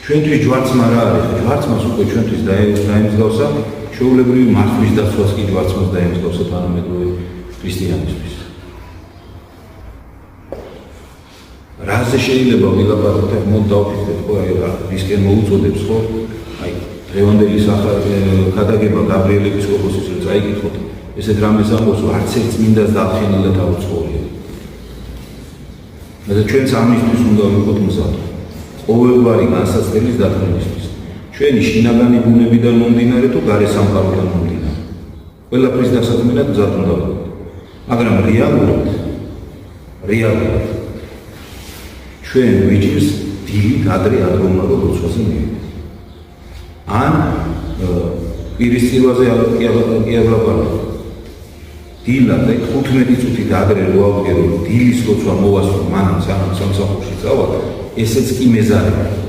ჩვენთვის ჯვარცმა რა არის? ჯვარცმას უკვე ჩვენთვის დაემსგავსა, ჩვეულებრივი მართვის დაცვას კი ჯვარცმას დაემსგავსა თანამედროვე ქრისტიანისთვის. რაზე შეიძლება ვილაპარაკოთ, მოდ დავფიქრეთ, ხო, აი რა რისკენ მოუწოდებს, ხო? აი დღევანდელი ქადაგება გაბრიელ ეპისკოპოსის რო წაიკითხოთ, ესეთ რამეს ამბობს, რომ არც ერთ წმინდას დაახენა თავუწყოვრია. და ჩვენც ამისთვის უნდა ვიყოთ მზად. ყოველგვარი განსაცდელის დათმობისთვის. ჩვენი შინაგანი ბუნებიდან მომდინარე თუ გარე სამყაროდან მომდინარე. ყველაფრის დასაქმნელად მზად უნდა ვიყოთ. მაგრამ რეალურად ჩვენ ვიჭირს დილით ადრე ადგომარო ლოცვაზე მივიდეთ. ან პირისცილვაზე კი აღლაპარაკოთ. დილა და 15 წუთით ადრე რო ავდგე, რომ დილის ლოცვა მოვასწრო, მანამ სანამ სამსახურში წავალ, ესეც კი მეზარეა.